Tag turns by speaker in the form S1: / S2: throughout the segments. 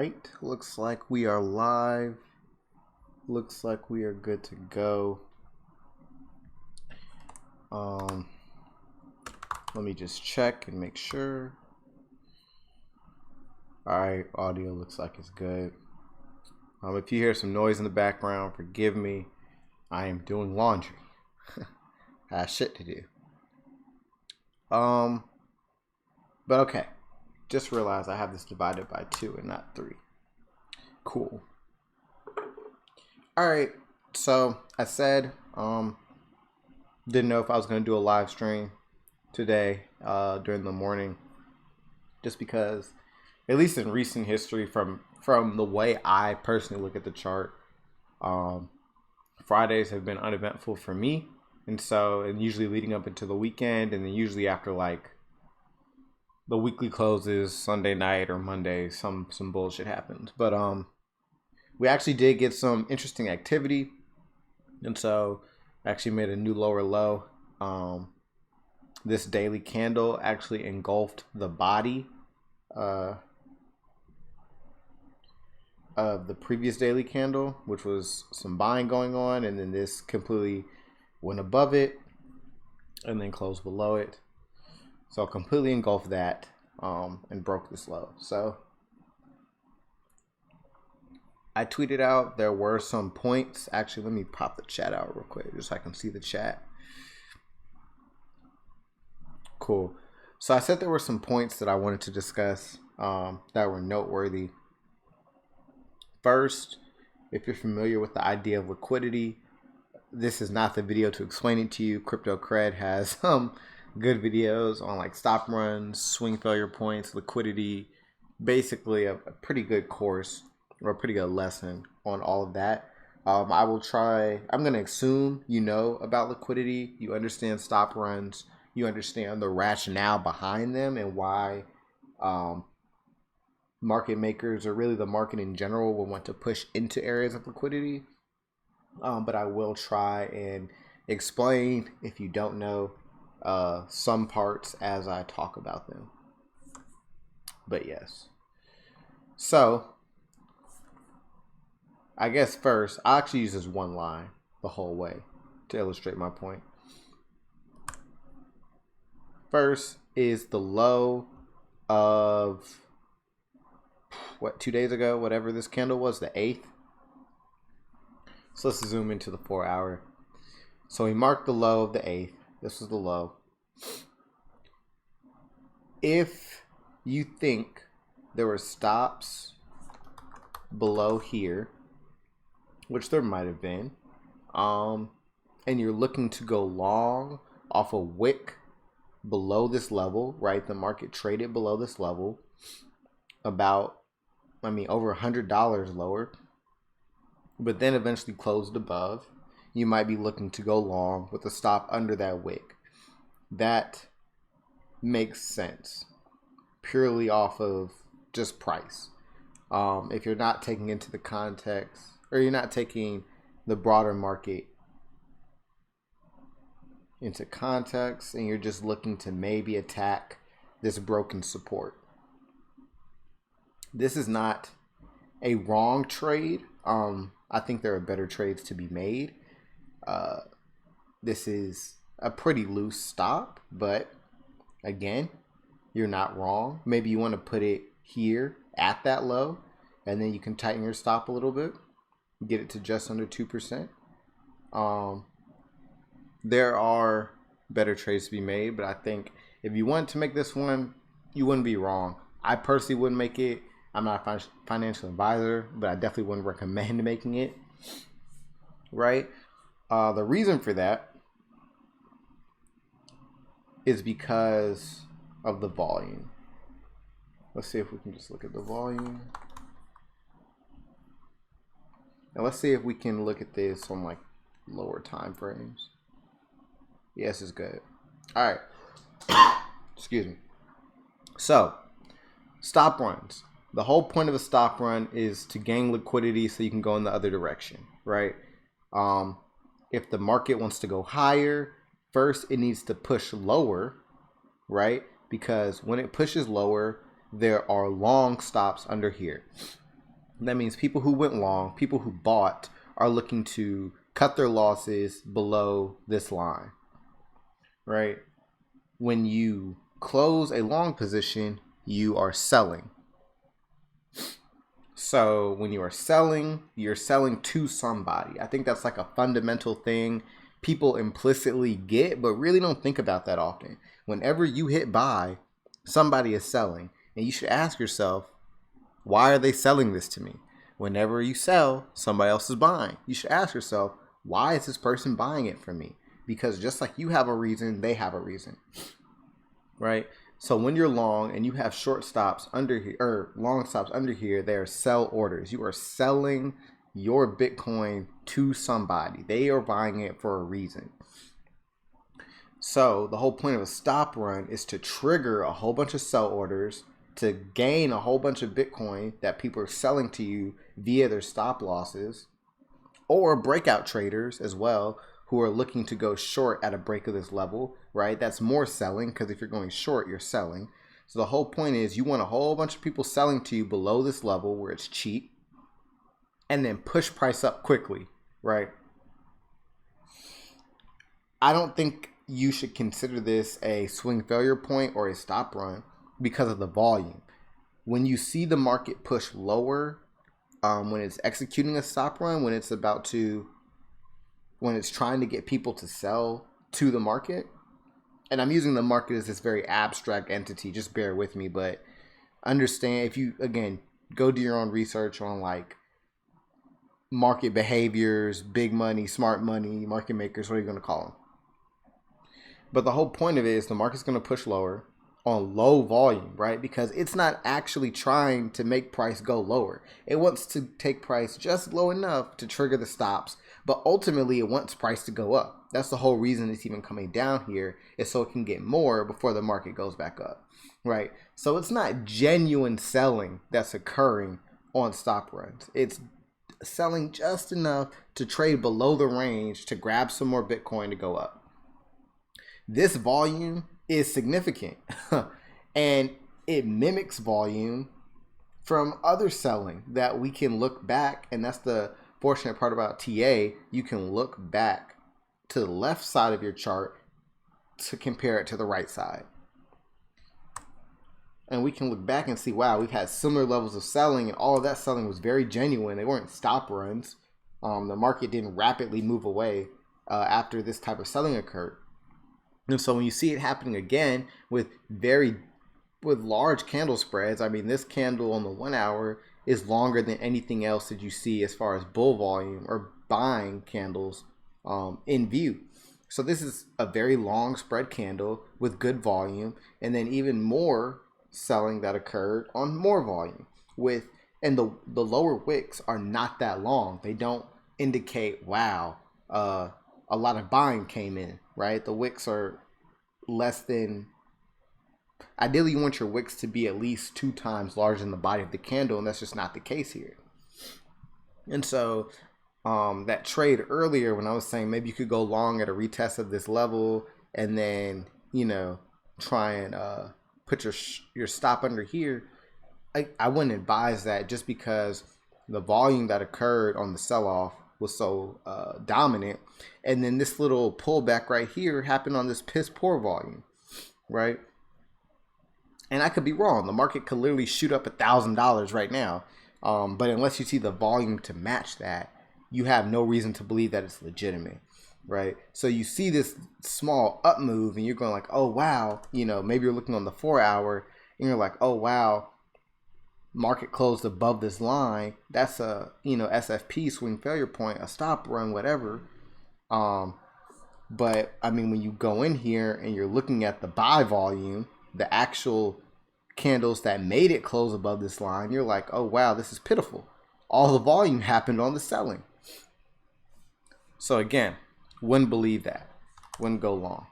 S1: right, looks like we are live. Looks like we are good to go. Let me just check and make sure. All right, audio looks like it's good. If you hear some noise in the background, forgive me. I am doing laundry. I have shit to do. But okay. Just realized I have this divided by 2 and not 3. Cool. All right. So I said, didn't know if I was going to do a live stream today during the morning, just because, at least in recent history, from the way I personally look at the chart, Fridays have been uneventful for me, and usually leading up into the weekend, and then usually after like the weekly closes Sunday night or Monday, some bullshit happens. But we actually did get some interesting activity, and so I actually made a new lower low. This daily candle actually engulfed the body of the previous daily candle, which was some buying going on, and then this completely went above it and then closed below it. So completely engulfed that and broke this low. So I tweeted out there were some points. Actually, let me pop the chat out real quick just so I can see the chat. Cool. So I said there were some points that I wanted to discuss that were noteworthy. First, if you're familiar with the idea of liquidity, this is not the video to explain it to you. Crypto Cred has some good videos on like stop runs, swing failure points, liquidity, basically a pretty good course or a pretty good lesson on all of that. I'm going to assume you know about liquidity, you understand stop runs, you understand the rationale behind them and why market makers, or really the market in general, will want to push into areas of liquidity. But I will try and explain, if you don't know, some parts as I talk about them. But yes. So, I guess first, I actually use this one line the whole way to illustrate my point. First is the low of 2 days ago, whatever this candle was, the 8th. So let's zoom into the 4 hour. So we marked the low of the 8th. This was the low. If you think there were stops below here, which there might have been, and you're looking to go long off a wick below this level, right? The market traded below this level about, over $100 lower, but then eventually closed above. You might be looking to go long with a stop under that wick. That makes sense purely off of just price. If you're not taking into the context, or you're not taking the broader market into context, and you're just looking to maybe attack this broken support. This is not a wrong trade. I think there are better trades to be made. This is a pretty loose stop, but again, you're not wrong. Maybe you want to put it here at that low, and then you can tighten your stop a little bit, get it to just under 2%. There are better trades to be made, but I think if you want to make this one, you wouldn't be wrong. I personally wouldn't make it. I'm not a financial advisor, but I definitely wouldn't recommend making it, right? The reason for that is because of the volume. Let's see if we can just look at the volume. And let's see if we can look at this on like lower time frames. Yes, it's good. All right. Excuse me. So, stop runs. The whole point of a stop run is to gain liquidity so you can go in the other direction, right? If the market wants to go higher, first it needs to push lower, right? Because when it pushes lower, there are long stops under here. That means people who went long, people who bought, are looking to cut their losses below this line, right? When you close a long position, you are selling. So when you are selling, you're selling to somebody. I think that's like a fundamental thing people implicitly get, but really don't think about that often. Whenever you hit buy, somebody is selling. And you should ask yourself, why are they selling this to me? Whenever you sell, somebody else is buying. You should ask yourself, why is this person buying it from me? Because just like you have a reason, they have a reason, right? So when you're long and you have short stops under here or long stops under here, they are sell orders. You are selling your Bitcoin to somebody. They are buying it for a reason. So the whole point of a stop run is to trigger a whole bunch of sell orders to gain a whole bunch of Bitcoin that people are selling to you via their stop losses, or breakout traders as well who are looking to go short at a break of this level, right? That's more selling, because if you're going short, you're selling. So the whole point is you want a whole bunch of people selling to you below this level where it's cheap, and then push price up quickly, right? I don't think you should consider this a swing failure point or a stop run because of the volume. When you see the market push lower, when it's executing a stop run, when it's trying to get people to sell to the market, and I'm using the market as this very abstract entity, just bear with me, but understand, if you, again, go do your own research on like market behaviors, big money, smart money, market makers, what are you going to call them? But the whole point of it is the market's going to push lower on low volume, right? Because it's not actually trying to make price go lower. It wants to take price just low enough to trigger the stops, but ultimately it wants price to go up. That's the whole reason it's even coming down here, is so it can get more before the market goes back up, right? So it's not genuine selling that's occurring on stop runs. It's selling just enough to trade below the range to grab some more Bitcoin to go up. This volume is significant and it mimics volume from other selling that we can look back, and that's the fortunate part about TA. You can look back to the left side of your chart to compare it to the right side, and we can look back and see, wow, we've had similar levels of selling, and all of that selling was very genuine. They weren't stop runs. The market didn't rapidly move away after this type of selling occurred. And so when you see it happening again with large candle spreads, I mean, this candle on the 1 hour is longer than anything else that you see as far as bull volume or buying candles in view. So this is a very long spread candle with good volume, and then even more selling that occurred on more volume and the lower wicks are not that long. They don't indicate, wow, a lot of buying came in, right? The wicks are less than, ideally you want your wicks to be at least 2 times larger than the body of the candle, and that's just not the case here. And so that trade earlier when I was saying maybe you could go long at a retest of this level and then, try and put your stop under here, I wouldn't advise that, just because the volume that occurred on the sell-off was so dominant, and then this little pullback right here happened on this piss poor volume, right? And I could be wrong. The market could literally shoot up $1,000 right now, but unless you see the volume to match that, you have no reason to believe that it's legitimate, right? So you see this small up move and you're going like, oh wow, maybe you're looking on the 4 hour and you're like, oh wow, market closed above this line. That's a SFP, swing failure point, a stop run, whatever. But I mean, when you go in here and you're looking at the buy volume, the actual candles that made it close above this line, you're like, oh wow, this is pitiful. All the volume happened on the selling. So again, wouldn't believe that. Wouldn't go long.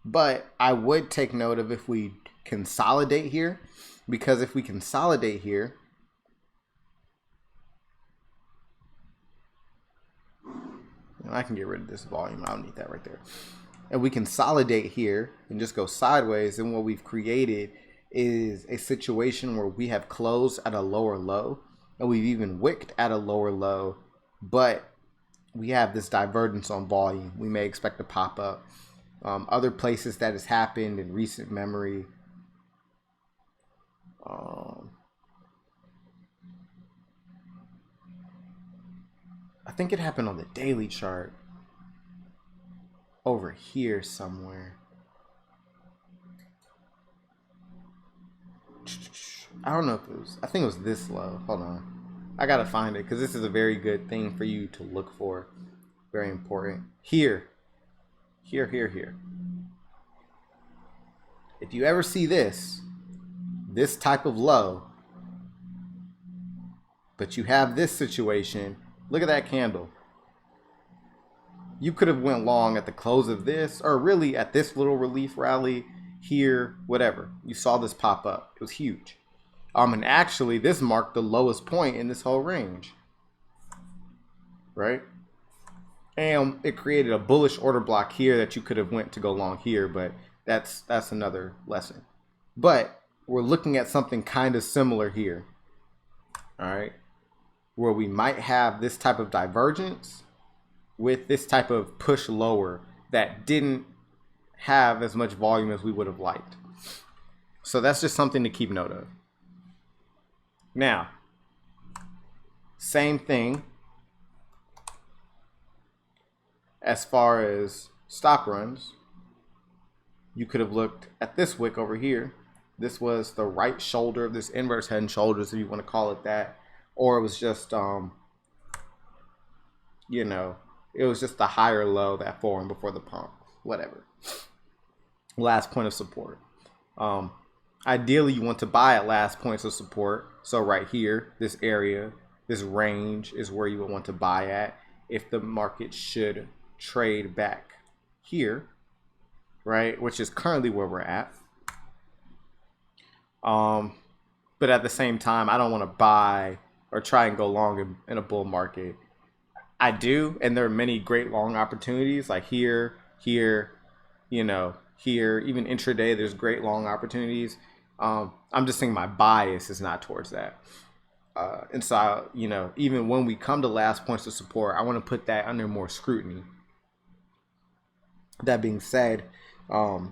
S1: But I would take note of if we consolidate here, because if we consolidate here, I can get rid of this volume. I don't need that right there. And we consolidate here and just go sideways, and what we've created is a situation where we have closed at a lower low, and we've even wicked at a lower low, but we have this divergence on volume. We may expect to pop up. Other places that has happened in recent memory. I think it happened on the daily chart over here somewhere. I don't know if it was, I think it was this low. Hold on. I gotta find it because this is a very good thing for you to look for. Very important. Here. Here. If you ever see this type of low, but you have this situation, look at that candle. You could have went long at the close of this, or really at this little relief rally here, whatever. You saw this pop up. It was huge. And actually, this marked the lowest point in this whole range, right? And it created a bullish order block here that you could have went to go long here, but that's another lesson. But we're looking at something kind of similar here, all right, where we might have this type of divergence with this type of push lower that didn't have as much volume as we would have liked. So that's just something to keep note of. Now, same thing as far as stop runs. You could have looked at this wick over here. This was the right shoulder of this inverse head and shoulders, if you want to call it that. Or it was just, you know, it was just the higher low that formed before the pump. Whatever. Last point of support. Ideally, you want to buy at last points of support. So right here, this area, this range is where you would want to buy at if the market should trade back here, right? Which is currently where we're at. But at the same time, I don't want to buy or try and go long in a bull market. I do, and there are many great long opportunities like here, you know, here, even intraday, there's great long opportunities. I'm just saying my bias is not towards that. And so, you know, even when we come to last points of support, I want to put that under more scrutiny. That being said,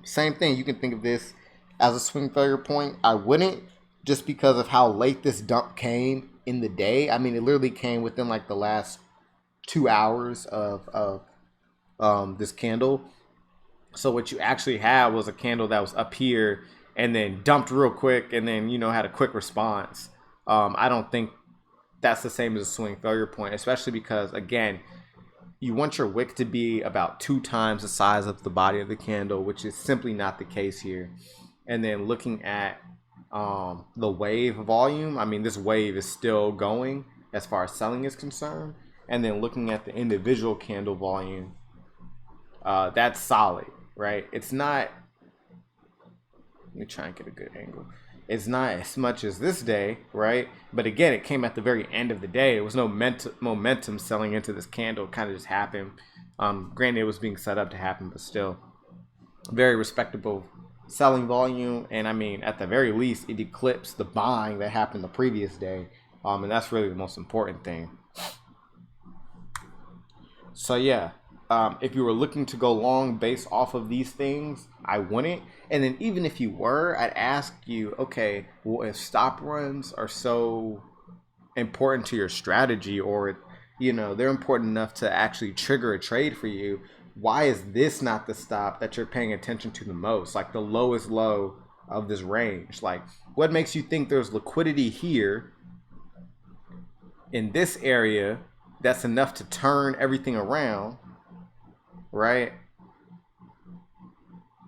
S1: same thing. You can think of this as a swing failure point. I wouldn't, just because of how late this dump came in the day. I mean, it literally came within like the last 2 hours of this candle. So what you actually had was a candle that was up here and then dumped real quick and then, you know, had a quick response. I don't think that's the same as a swing failure point, especially because, again, you want your wick to be about 2 times the size of the body of the candle, which is simply not the case here. And then looking at the wave volume, I mean, this wave is still going as far as selling is concerned. And then looking at the individual candle volume, that's solid, right? It's not, let me try and get a good angle. It's not as much as this day, right? But again, it came at the very end of the day. There was no momentum selling into this candle. It kind of just happened. Granted, it was being set up to happen, but still very respectable selling volume. And I mean, at the very least, it eclipsed the buying that happened the previous day. And that's really the most important thing. So yeah, if you were looking to go long based off of these things, I wouldn't. And then even if you were, I'd ask you, okay, well, if stop runs are so important to your strategy, or, you know, they're important enough to actually trigger a trade for you, why is this not the stop that you're paying attention to the most? Like the lowest low of this range. Like, what makes you think there's liquidity here in this area that's enough to turn everything around, right?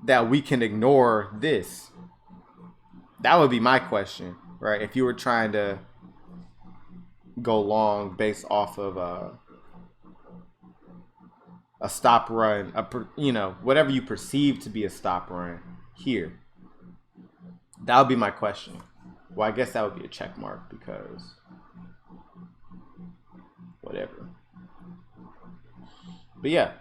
S1: That we can ignore this? That would be my question, right? If you were trying to go long based off of a stop run, you know, whatever you perceive to be a stop run here, that would be my question. Well, I guess that would be a check mark because whatever. But yeah.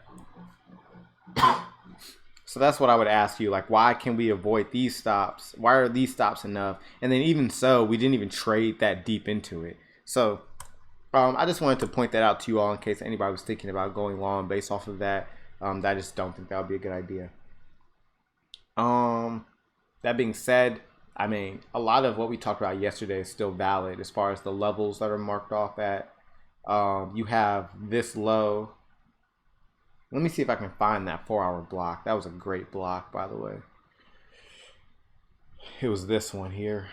S1: So that's what I would ask you, like, why can we avoid these stops? Why are these stops enough? And then even so, we didn't even trade that deep into it. So I just wanted to point that out to you all in case anybody was thinking about going long based off of that. I just don't think that would be a good idea. That being said, I mean, a lot of what we talked about yesterday is still valid as far as the levels that are marked off at. You have this low. Let me see if I can find that 4-hour block. That was a great block, by the way. It was this one here.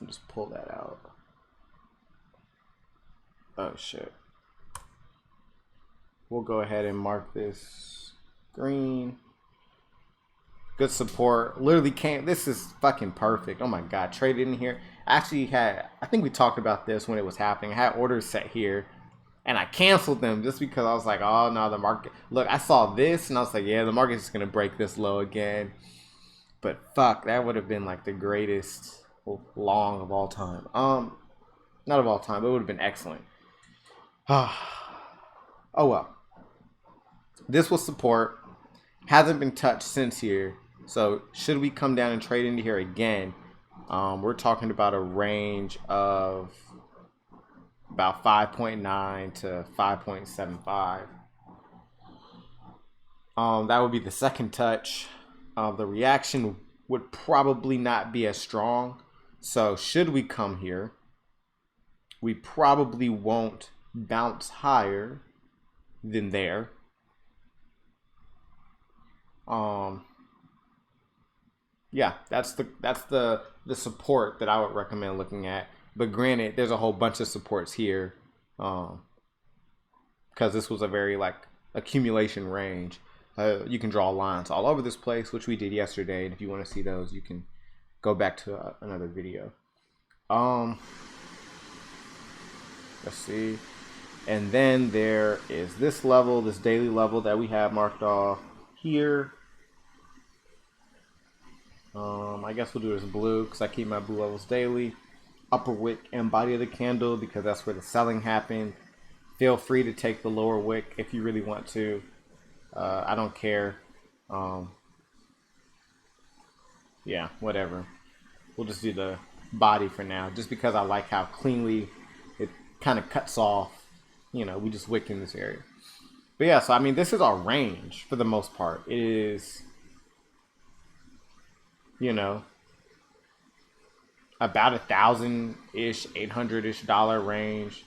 S1: I'll just pull that out. Oh, shit. We'll go ahead and mark this green. Good support. Literally came. This is fucking perfect. Oh my god. Traded in here. I think we talked about this when it was happening. I had orders set here and I canceled them just because I was like, oh no, the market. Look, I saw this and I was like, yeah, the market's just going to break this low again. But fuck, that would have been like the greatest long of all time. Not of all time, but it would have been excellent. Oh well. This was support. Hasn't been touched since here. So should we come down and trade into here again, we're talking about a range of about 5.9 to 5.75. That would be the second touch. The reaction would probably not be as strong. So should we come here, we probably won't bounce higher than there. Yeah, that's the support that I would recommend looking at. But granted, there's a whole bunch of supports here, because this was a very like accumulation range. You can draw lines all over this place, which we did yesterday. And if you want to see those, you can go back to another video. Let's see. And then there is this level, this daily level that we have marked off here. I guess we'll do this blue because I keep my blue levels daily. Upper wick and body of the candle because that's where the selling happened. Feel free to take the lower wick if you really want to. I don't care. Yeah, whatever. We'll just do the body for now, just because I like how cleanly it kind of cuts off. You know, we just wicked in this area. But yeah, so I mean, this is our range for the most part. It is, you know, about $1,000-ish, $800-ish range,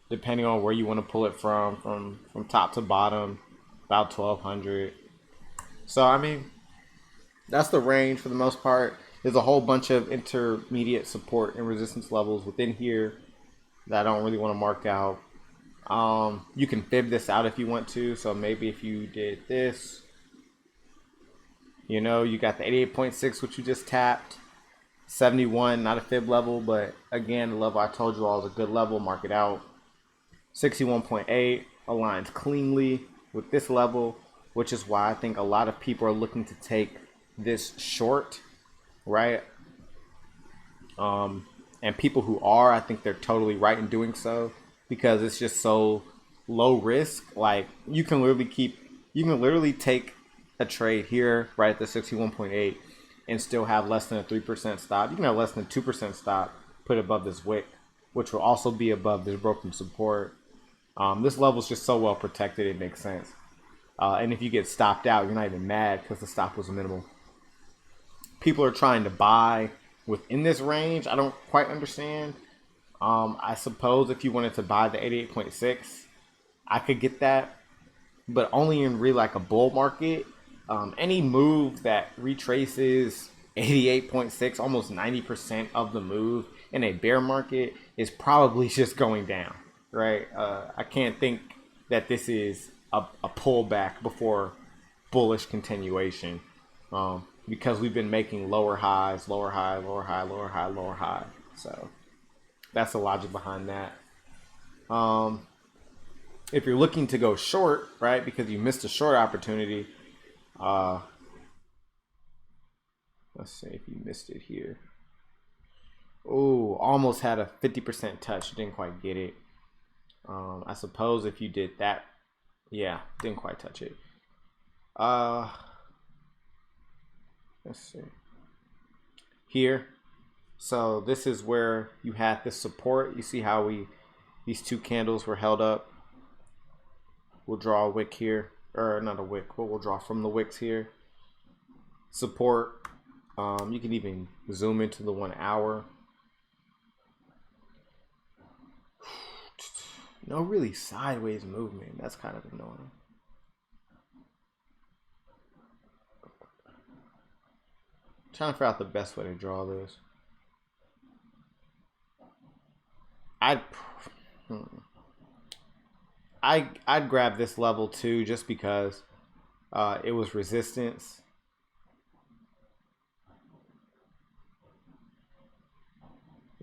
S1: depending on where you want to pull it from top to bottom, about $1,200. So I mean, that's the range for the most part. There's a whole bunch of intermediate support and resistance levels within here that I don't really want to mark out. You can fib this out if you want to. So maybe if you did this, you know, you got the 88.6, which you just tapped. 71, not a fib level, but again, the level I told you all is a good level. Mark it out. 61.8 aligns cleanly with this level, which is why I think a lot of people are looking to take this short, right? And people who are, I think they're totally right in doing so because it's just so low risk. Like you can literally take a trade here right at the 61.8 and still have less than a 3% stop. You can have less than a 2% stop put above this wick, which will also be above this broken support. This level is just so well protected, it makes sense. And if you get stopped out, you're not even mad because the stop was minimal. People are trying to buy within this range. I don't quite understand. I suppose if you wanted to buy the 88.6, I could get that, but only in really like a bull market. Any move that retraces 88.6, almost 90% of the move in a bear market is probably just going down, right? I can't think that this is a pullback before bullish continuation, because we've been making lower highs, lower high, lower high, lower high, lower high. So that's the logic behind that. If you're looking to go short, right, because you missed a short opportunity, let's see if you missed it here. Oh, almost had a 50% touch. Didn't quite get it. I suppose if you did that Yeah, didn't quite touch it. Let's see. Here. So this is where you had the support. You see how these two candles were held up. We'll draw a wick here, or not a wick, but we'll draw from the wicks here. Support. You can even zoom into the 1 hour. No really sideways movement. That's kind of annoying. Trying to figure out the best way to draw this. I'd grab this level too, just because it was resistance.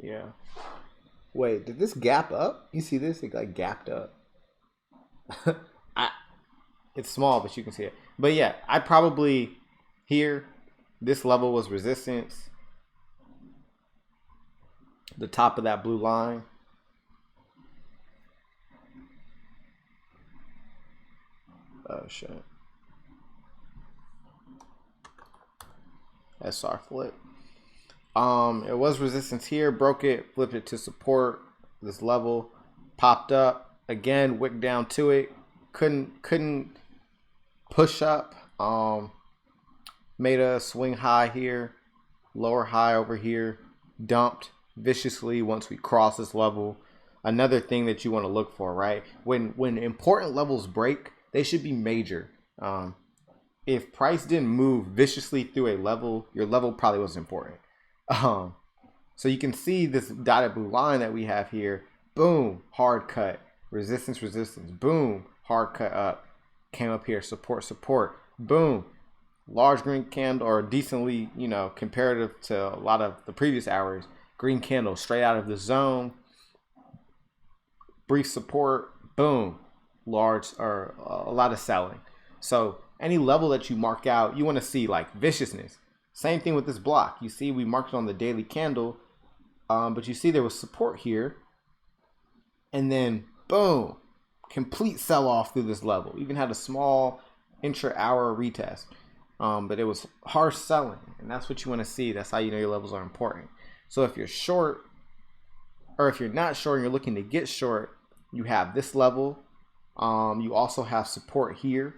S1: Yeah. Wait, did this gap up? You see this? It like gapped up. It's small, but you can see it. But yeah, I probably here, this level was resistance. The top of that blue line. Oh shit. SR flip. It was resistance here, broke it, flipped it to support. This level popped up again, wick down to it. Couldn't push up. Made a swing high here, lower high over here, dumped viciously once we cross this level. Another thing that you want to look for, right? When important levels break, they should be major. If price didn't move viciously through a level, your level probably wasn't important. So you can see this dotted blue line that we have here. Boom, hard cut, resistance, resistance. Boom, hard cut up. Came up here, support, support. Boom, large green candle, or decently, comparative to a lot of the previous hours, green candle straight out of the zone. Brief support. Boom, large, or a lot of selling. So any level that you mark out, you want to see like viciousness. Same thing with this block. You see we marked it on the daily candle, but you see there was support here, and then boom, complete sell-off through this level. Even had a small intra-hour retest, but it was harsh selling, and that's what you want to see. That's how you know your levels are important. So if you're short, or if you're not short and you're looking to get short, you have this level. You also have support here.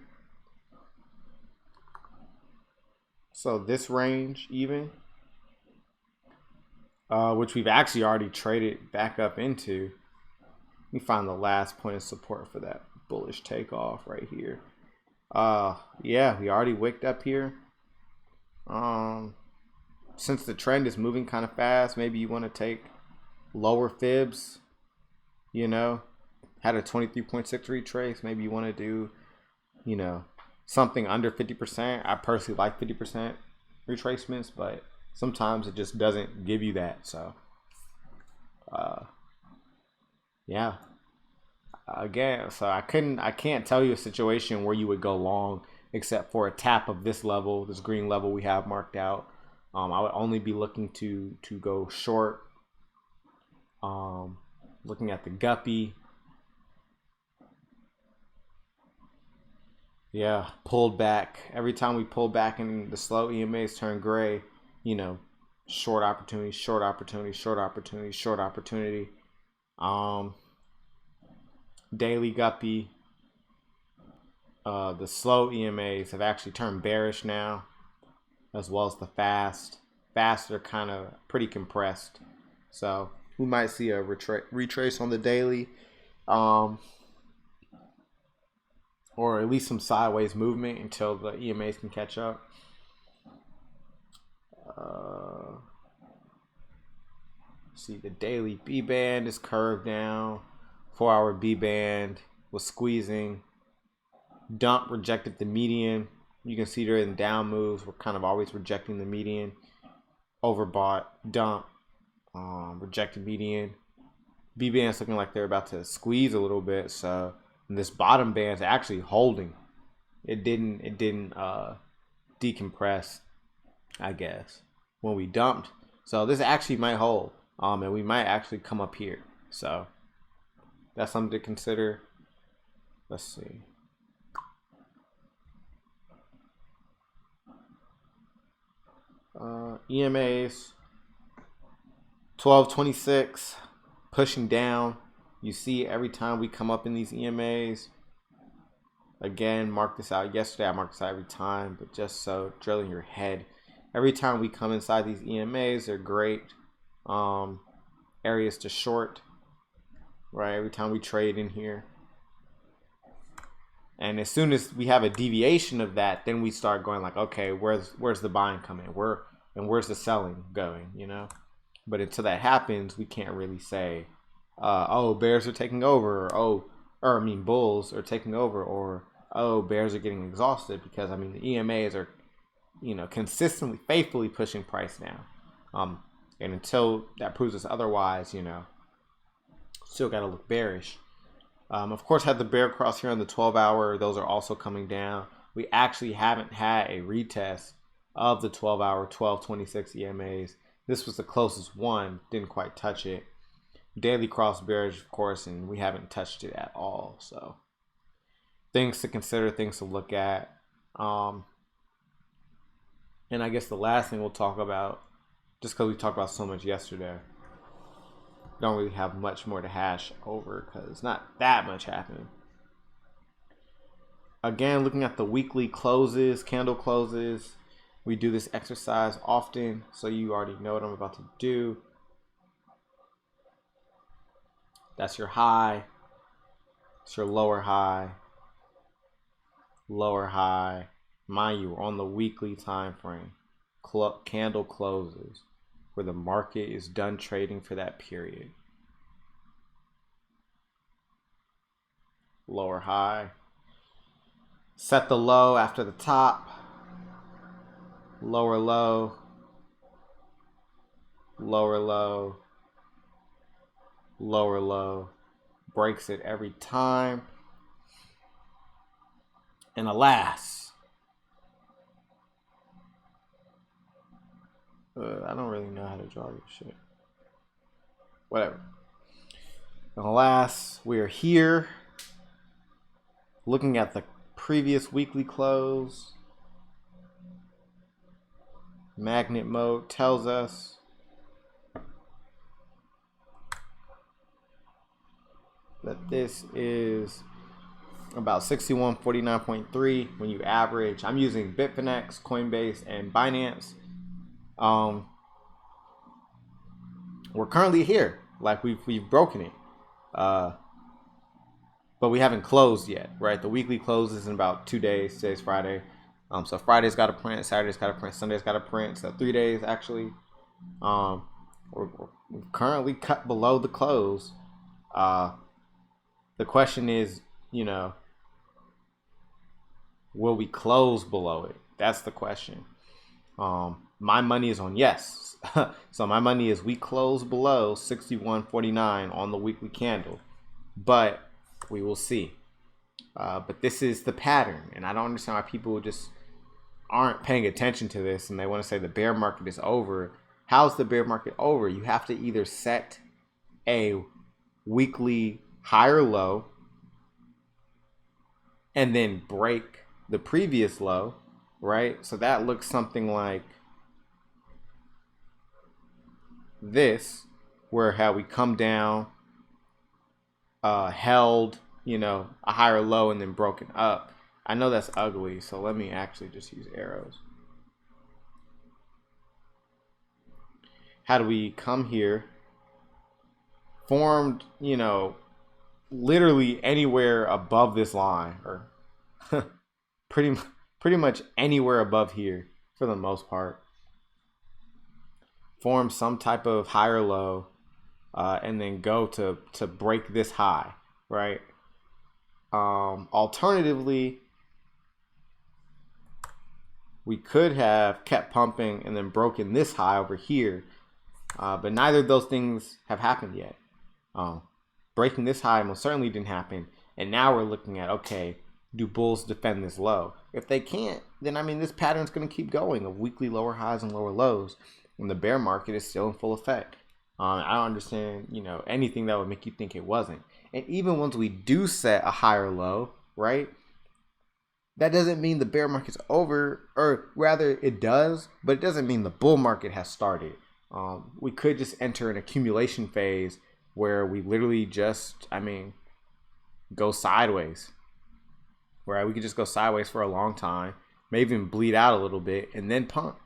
S1: So this range even, which we've actually already traded back up into. Let me find the last point of support for that bullish takeoff right here. Yeah, we already wicked up here. Since the trend is moving kind of fast, maybe you want to take lower fibs. Had a 23.6 retrace. Maybe you want to do, something under 50%. I personally like 50% retracements, but sometimes it just doesn't give you that. So, yeah. Again, so I can't tell you a situation where you would go long except for a tap of this level, this green level we have marked out. I would only be looking to go short. Looking at the guppy. Yeah, pulled back. Every time we pull back and the slow EMAs turn gray, short opportunity, short opportunity, short opportunity, short opportunity. Daily guppy. The slow EMAs have actually turned bearish now, as well as the fast. Fast are kind of pretty compressed. So we might see a retrace on the daily. Or at least some sideways movement until the EMAs can catch up. See, the daily B band is curved down. 4-hour B band was squeezing. Dump rejected the median. You can see during the down moves, we're kind of always rejecting the median. Overbought, dump, rejected median. B band's looking like they're about to squeeze a little bit, so. And this bottom band's actually holding. It didn't decompress, I guess, when we dumped. So this actually might hold, and we might actually come up here. So that's something to consider. Let's see. EMAs 1226 pushing down. You see every time we come up in these EMAs. Again, mark this out. Yesterday I marked this out every time, but just so drilling your head. Every time we come inside these EMAs, they're great areas to short, right? Every time we trade in here. And as soon as we have a deviation of that, then we start going like, okay, where's the buying coming? Where's the selling going, you know? But until that happens, we can't really say, oh, bears are taking over, or bulls are taking over, or oh, bears are getting exhausted, because I mean the EMAs are, you know, consistently, faithfully pushing price down. And until that proves us otherwise, you know, still got to look bearish. Of course, had the bear cross here on the 12-hour. Those are also coming down. We actually haven't had a retest of the 12-hour 1226 EMAs. This was the closest one. Didn't quite touch it. Daily cross bearish, of course, and we haven't touched it at all. So things to consider, things to look at. And I guess the last thing we'll talk about, just because we talked about so much yesterday, don't really have much more to hash over because not that much happened. Again, looking at the weekly closes, candle closes, we do this exercise often, so you already know what I'm about to do. That's your high. It's your lower high. Lower high. Mind you, we're on the weekly time frame. Candle closes, where the market is done trading for that period. Lower high. Set the low after the top. Lower low. Lower low. Lower low. Breaks it every time. And alas, I don't really know how to draw this shit. Whatever. And alas, we are here looking at the previous weekly close. Magnet mode tells us that this is about 6149.3 when you average. I'm using Bitfinex, Coinbase, and Binance. We're currently here, like we've broken it, but we haven't closed yet, right? The weekly closes in about 2 days. Today's Friday, so Friday's got to print, Saturday's got to print, Sunday's got to print. So 3 days actually. We're currently cut below the close. The question is, you know, will we close below it? That's the question. My money is on yes. So my money is we close below 61.49 on the weekly candle, but we will see. But this is the pattern, and I don't understand why people just aren't paying attention to this, and they want to say the bear market is over. How's the bear market over? You have to either set a weekly higher low and then break the previous low, right? So that looks something like this, where how we come down, held, you know, a higher low and then broken up. I know that's ugly, so let me actually just use arrows. How do we come here? Formed, you know, literally anywhere above this line, or pretty much anywhere above here for the most part. Form some type of higher low, and then go to break this high, right? Alternatively, we could have kept pumping and then broken this high over here, but neither of those things have happened yet. Breaking this high most certainly didn't happen, and now we're looking at, okay, do bulls defend this low? If they can't, then I mean this pattern's going to keep going of weekly lower highs and lower lows, and the bear market is still in full effect. I don't understand, you know, anything that would make you think it wasn't. And even once we do set a higher low, right, that doesn't mean the bear market's over, or rather it does, but it doesn't mean the bull market has started. We could just enter an accumulation phase where we literally just, go sideways. Right? We could just go sideways for a long time, maybe even bleed out a little bit, and then pump.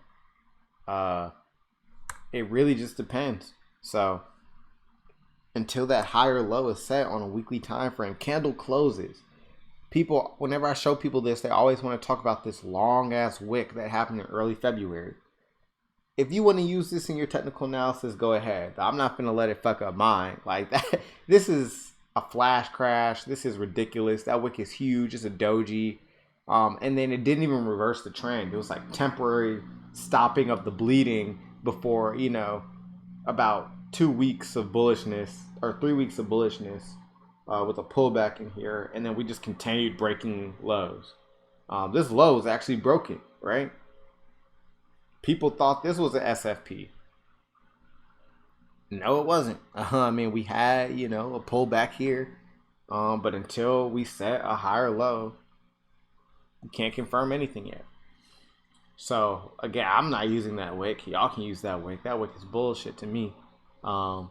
S1: It really just depends. So until that higher low is set on a weekly time frame, candle closes. People, whenever I show people this, they always want to talk about this long ass wick that happened in early February. If you want to use this in your technical analysis, go ahead. I'm not gonna let it fuck up mine like that. This is a flash crash. This is ridiculous. That wick is huge. It's a doji. And then it didn't even reverse the trend. It was like temporary stopping of the bleeding before, about 2 weeks of bullishness or 3 weeks of bullishness with a pullback in here. And then we just continued breaking lows. This low is actually broken, right? People thought this was an SFP. No, it wasn't. We had, a pullback here. But until we set a higher low, we can't confirm anything yet. So, again, I'm not using that wick. Y'all can use that wick. That wick is bullshit to me. I'm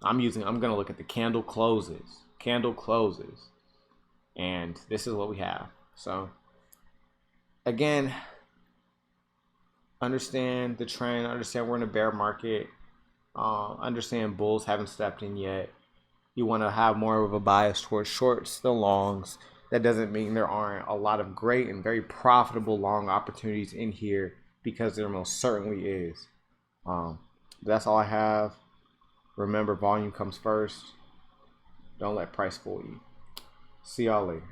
S1: going to look at the candle closes. Candle closes. And this is what we have. So, again, understand the trend. Understand we're in a bear market. Understand bulls haven't stepped in yet. You want to have more of a bias towards shorts than longs. That doesn't mean there aren't a lot of great and very profitable long opportunities in here, because there most certainly is. That's all I have. Remember, volume comes first. Don't let price fool you. See y'all later.